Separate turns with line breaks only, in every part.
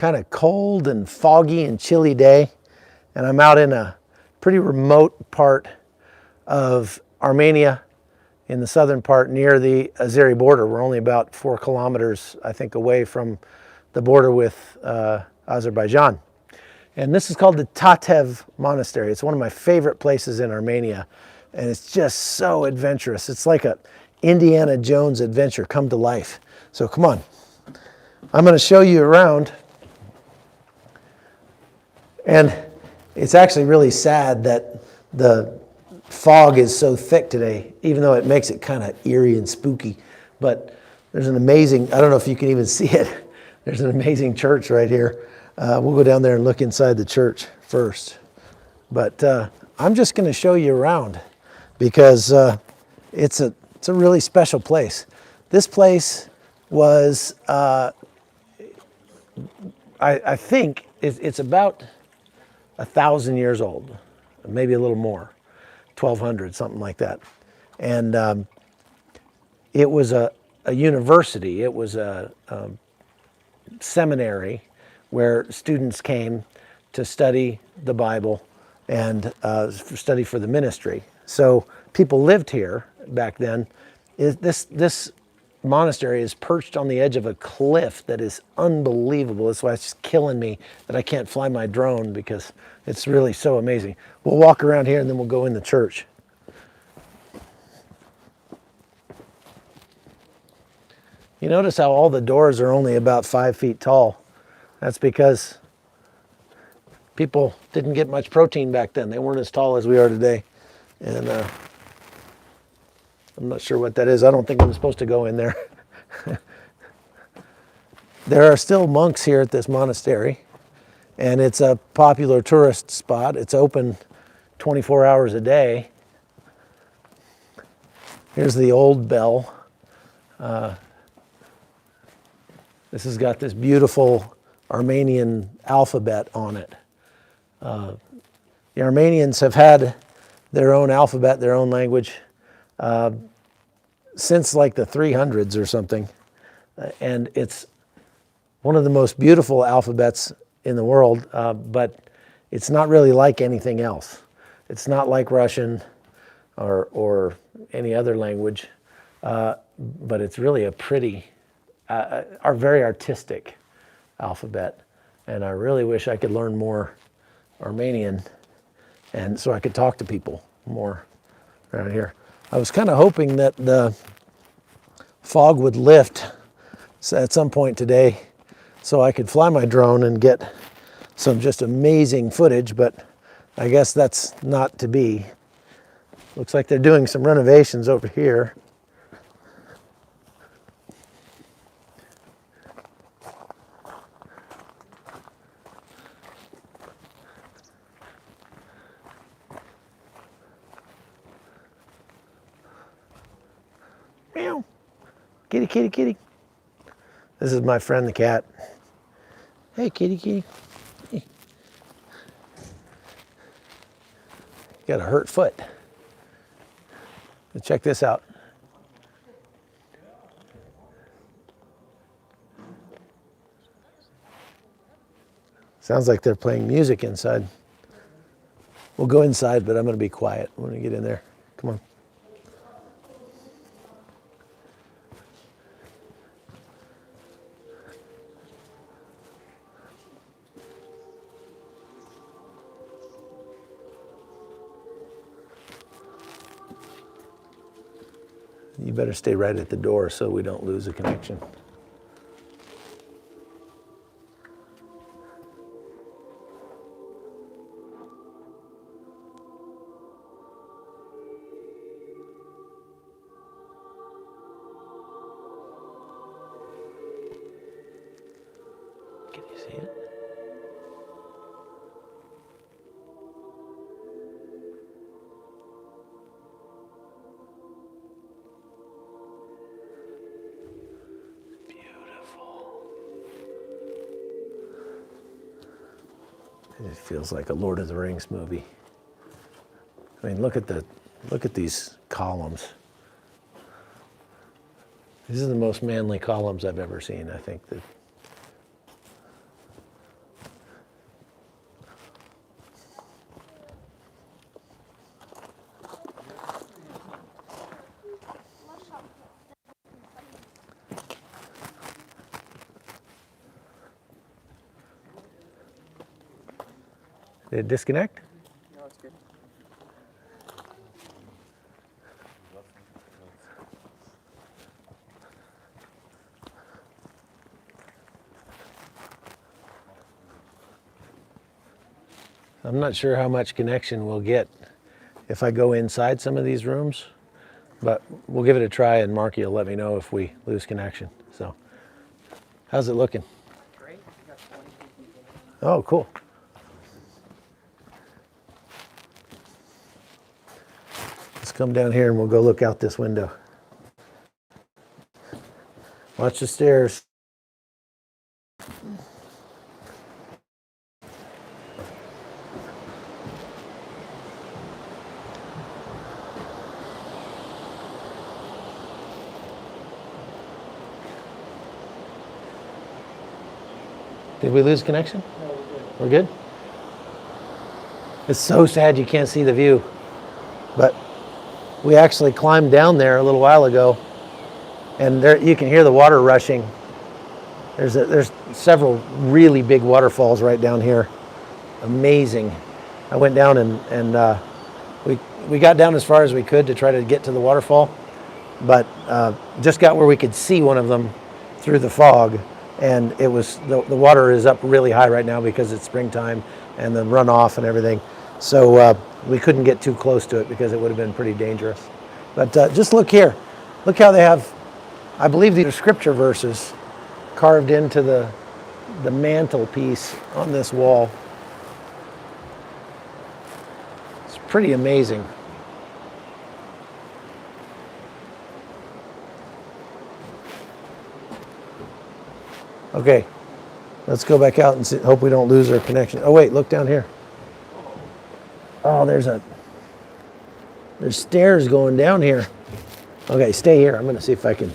kind of cold and foggy and chilly day, and I'm out in a pretty remote part of Armenia, in the southern part near the Azeri border. We're only about 4 kilometers, I think, away from the border with Azerbaijan. And this is called the Tatev Monastery. It's one of my favorite places in Armenia, and it's just so adventurous. It's like a Indiana Jones adventure come to life. So come on, I'm going to show you around. And it's actually really sad that the fog is so thick today, even though it makes it kind of eerie and spooky. But there's an amazing, I don't know if you can even see it, there's an amazing church right here. We'll go down there and look inside the church first. But I'm just going to show you around because it's a really special place. This place was, I think it's about 1,000 years old, maybe a little more, 1,200, something like that. And it was a university. It was a seminary where students came to study the Bible and study for the ministry. So people lived here back then. This monastery is perched on the edge of a cliff that is unbelievable. That's why it's just killing me that I can't fly my drone, because it's really so amazing. We'll walk around here and then we'll go in the church. You notice how all the doors are only about 5 feet tall. That's because people didn't get much protein back then. They weren't as tall as we are today. And I'm not sure what that is. I don't think I'm supposed to go in there. There are still monks here at this monastery, and it's a popular tourist spot. It's open 24 hours a day. Here's the old bell. This has got this beautiful Armenian alphabet on it. The Armenians have had their own alphabet, their own language, since like the 300s or something. And it's one of the most beautiful alphabets in the world, but it's not really like anything else. It's not like Russian or any other language, but it's really a pretty, very artistic alphabet. And I really wish I could learn more Armenian, and so I could talk to people more around here. I was kind of hoping that the fog would lift at some point today so I could fly my drone and get some just amazing footage, but I guess that's not to be. Looks like they're doing some renovations over here. Meow. Kitty, kitty, kitty. This is my friend the cat. Hey, kitty, kitty. Hey. Got a hurt foot. Let's check this out. Sounds like they're playing music inside. We'll go inside, but I'm going to be quiet when we get in there. Come on. You better stay right at the door so we don't lose a connection. Can you see it? It feels like a Lord of the Rings movie. I mean, look at these columns. These are the most manly columns I've ever seen, I think. Did it disconnect?
No, it's good.
I'm not sure how much connection we'll get if I go inside some of these rooms, but we'll give it a try, and Marky will let me know if we lose connection. So, how's it looking?
Great. We got 22 people.
Oh, cool. Let's come down here and we'll go look out this window. Watch the stairs. Did we lose connection?
No, we're good.
We're good? It's so sad you can't see the view. But we actually climbed down there a little while ago, and there you can hear the water rushing. There's several really big waterfalls right down here. Amazing. I went down and we got down as far as we could to try to get to the waterfall, but just got where we could see one of them through the fog. And it was the water is up really high right now because it's springtime and the runoff and everything. So we couldn't get too close to it because it would have been pretty dangerous. But just look here. Look how they have, I believe these are scripture verses carved into the mantelpiece on this wall. It's pretty amazing. Okay, let's go back out and see, hope we don't lose our connection. Oh wait, look down here. Oh, there's stairs going down here. Okay, stay here. I'm gonna see if I can.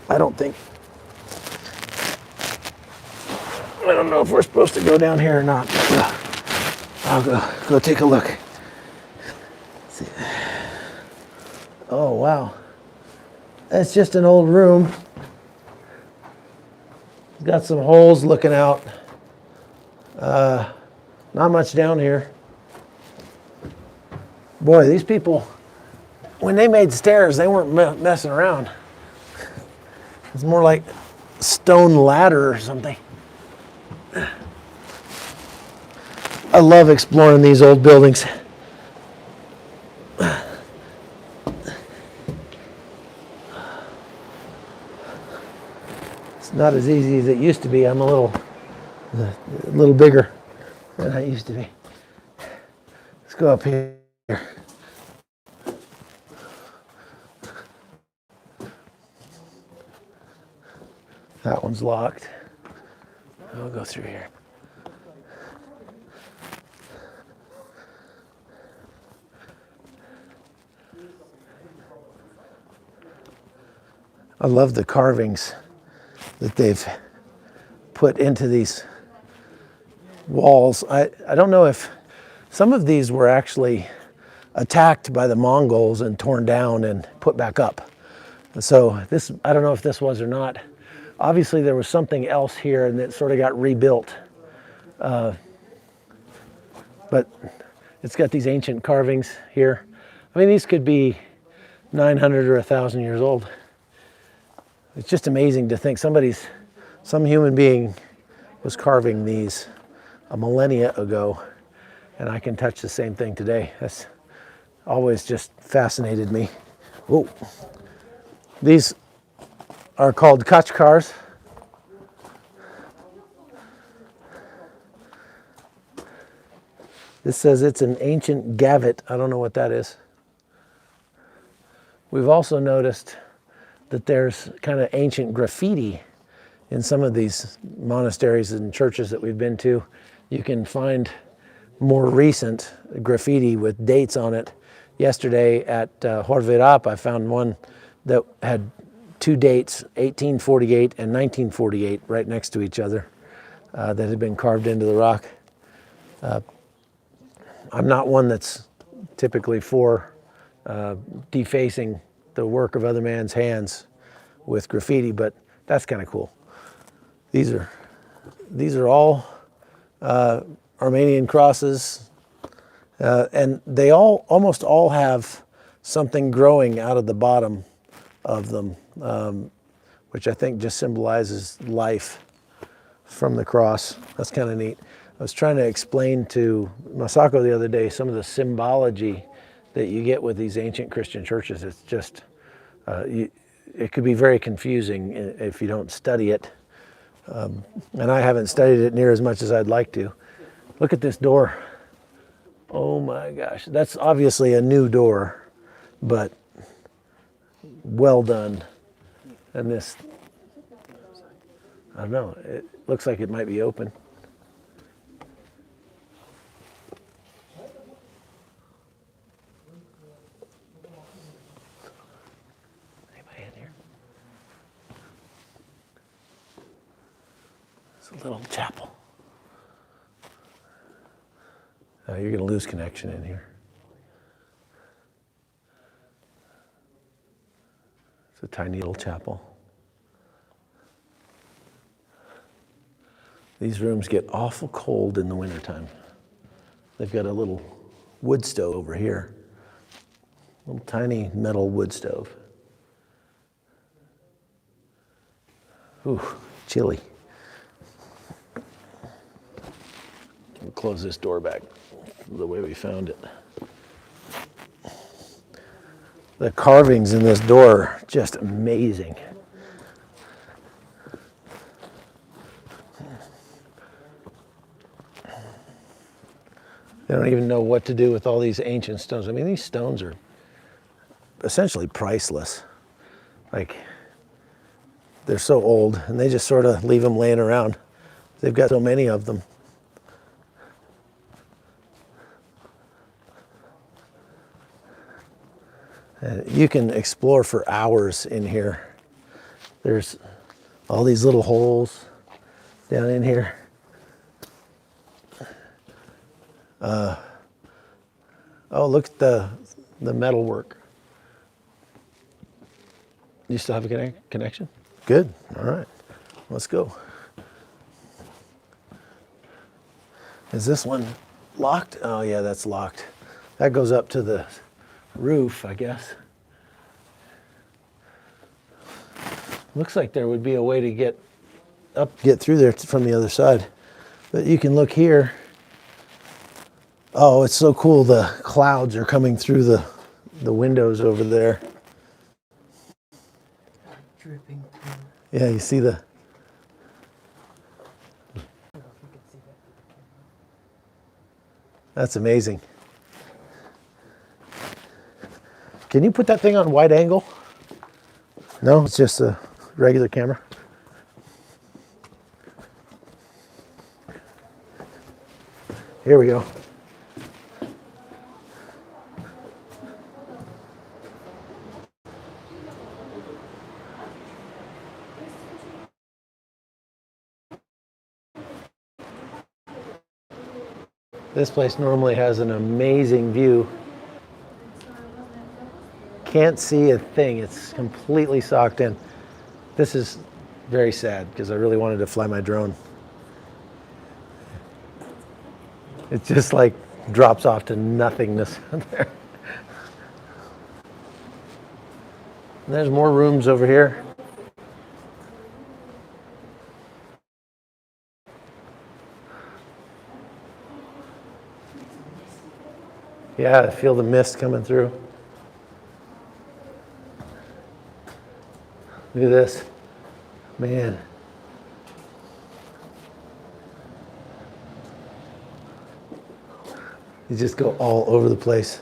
I don't know if we're supposed to go down here or not. I'll go take a look. Let's see. Oh wow, that's just an old room. It's got some holes looking out. Not much down here. Boy, these people, when they made stairs, they weren't messing around. It's more like stone ladder or something. I love exploring these old buildings. It's not as easy as it used to be. I'm a little bigger than I used to be. Let's go up here. That one's locked. I'll go through here. I love the carvings that they've put into these walls. I don't know if some of these were actually attacked by the Mongols and torn down and put back up. So this, I don't know if this was or not. Obviously there was something else here and it sort of got rebuilt. But it's got these ancient carvings here. I mean, these could be 900 or 1,000 years old. It's just amazing to think some human being was carving these a millennia ago, and I can touch the same thing today. That's always just fascinated me. Whoa. These are called Kachkars. This says it's an ancient gavet. I don't know what that is. We've also noticed that there's kind of ancient graffiti in some of these monasteries and churches that we've been to. You can find more recent graffiti with dates on it. Yesterday at Horvirap, I found one that had two dates, 1848 and 1948, right next to each other, that had been carved into the rock. I'm not one that's typically for defacing the work of other man's hands with graffiti, but that's kind of cool. These are all Armenian crosses, and they almost all have something growing out of the bottom of them, which I think just symbolizes life from the cross. That's kind of neat. I was trying to explain to Masako the other day some of the symbology that you get with these ancient Christian churches. It's just, it could be very confusing if you don't study it. And I haven't studied it near as much as I'd like to. Look at this door. Oh my gosh. That's obviously a new door, but well done. And this, I don't know, it looks like it might be open. Anybody in here? It's a little chapel. You're going to lose connection in here. It's a tiny little chapel. These rooms get awful cold in the wintertime. They've got a little wood stove over here. Little tiny metal wood stove. Ooh, chilly. We'll close this door back the way we found it. The carvings in this door are just amazing. They don't even know what to do with all these ancient stones. I mean, these stones are essentially priceless. Like, they're so old, and they just sort of leave them laying around. They've got so many of them. You can explore for hours in here. There's all these little holes down in here. Oh, look at the metal work. You still have a connection? Good. All right. Let's go. Is this one locked? Oh, yeah, that's locked. That goes up to the roof, I guess. Looks like there would be a way to get through there from the other side. But you can look here. Oh, it's so cool. The clouds are coming through the windows over there.
Dripping through.
Yeah, you see the...
I don't know if you can see that.
That's amazing. Can you put that thing on wide angle? No, it's just a regular camera. Here we go. This place normally has an amazing view. Can't see a thing. It's completely socked in. This is very sad because I really wanted to fly my drone. It just like drops off to nothingness there. And there's more rooms over here. Yeah, I feel the mist coming through. Look at this. Man. You just go all over the place.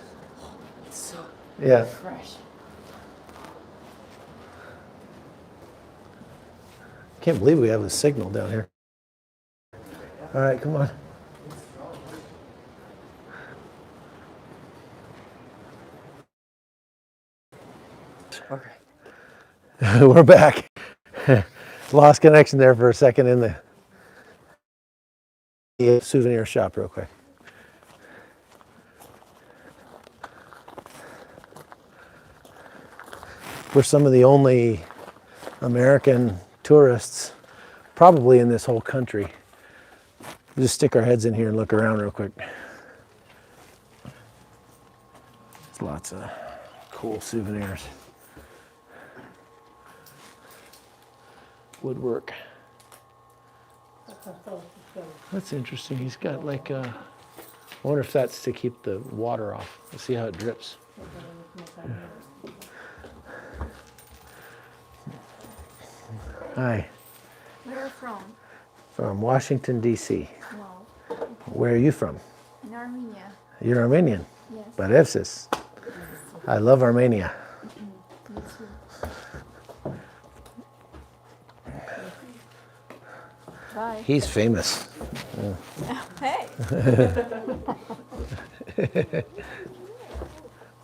It's so
Yeah.
fresh.
Can't believe we have a signal down here. All right, come on.
Okay.
We're back. Lost connection there for a second in the souvenir shop real quick. We're some of the only American tourists probably in this whole country. We'll just stick our heads in here and look around real quick. There's lots of cool souvenirs. Woodwork. That's interesting. He's got like a, I wonder if that's to keep the water off. Let's see how it drips. Hi.
Where are you from?
From Washington, D.C.
No.
Where are you from?
In Armenia.
You're Armenian?
Yes.
Barevsis. I love Armenia.
Me too. Bye.
He's famous.
Hey.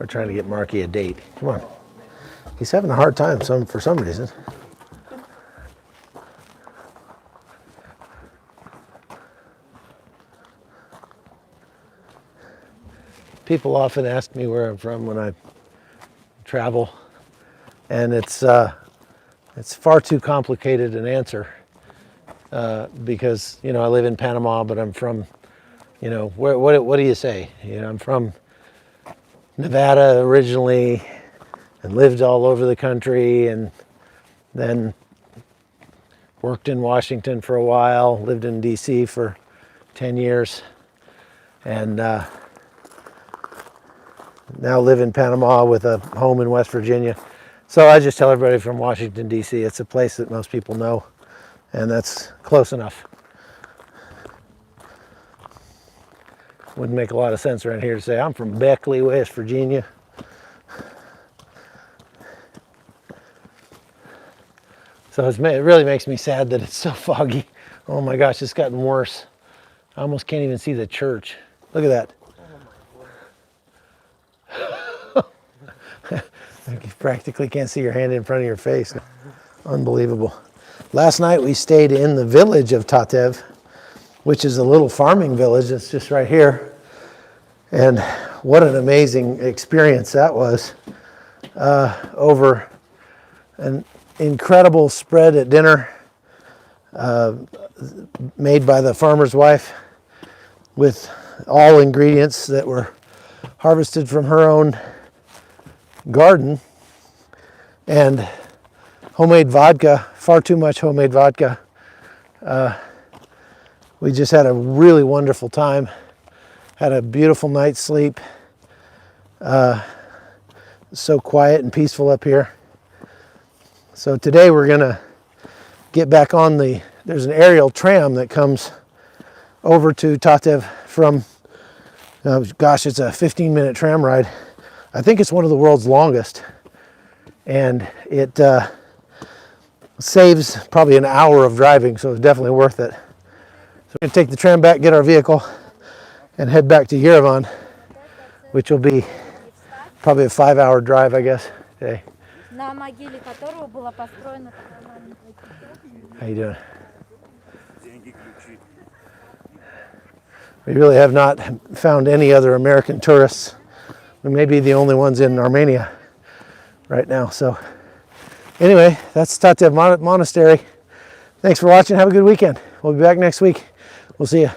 We're trying to get Marky a date. Come on. He's having a hard time for some reason. People often ask me where I'm from when I travel, and it's far too complicated an answer because I live in Panama, but I'm from what do you say? I'm from Nevada originally, and lived all over the country, and then worked in Washington for a while, lived in D.C. for 10 years, and now live in Panama with a home in West Virginia. So I just tell everybody from Washington, D.C. It's a place that most people know, and that's close enough. Wouldn't make a lot of sense around here to say, I'm from Beckley, West Virginia. So it really makes me sad that it's so foggy. Oh my gosh, it's gotten worse. I almost can't even see the church. Look at that. You practically can't see your hand in front of your face. Unbelievable. Last night we stayed in the village of Tatev, which is a little farming village. It's just right here. And what an amazing experience that was. Over an incredible spread at dinner made by the farmer's wife with all ingredients that were harvested from her own garden, and homemade vodka, far too much homemade vodka. We just had a really wonderful time, had a beautiful night's sleep. So quiet and peaceful up here. So today we're gonna get back on there's an aerial tram that comes over to Tatev from, gosh, it's a 15-minute tram ride. I think it's one of the world's longest, and it saves probably an hour of driving, so it's definitely worth it. So we're going to take the tram back, get our vehicle, and head back to Yerevan, which will be probably a 5-hour drive, I guess, today.
На могиле которого была построена.
How you doing? We really have not found any other American tourists. We may be the only ones in Armenia right now. So anyway, that's Tatev Monastery. Thanks for watching. Have a good weekend. We'll be back next week. We'll see you.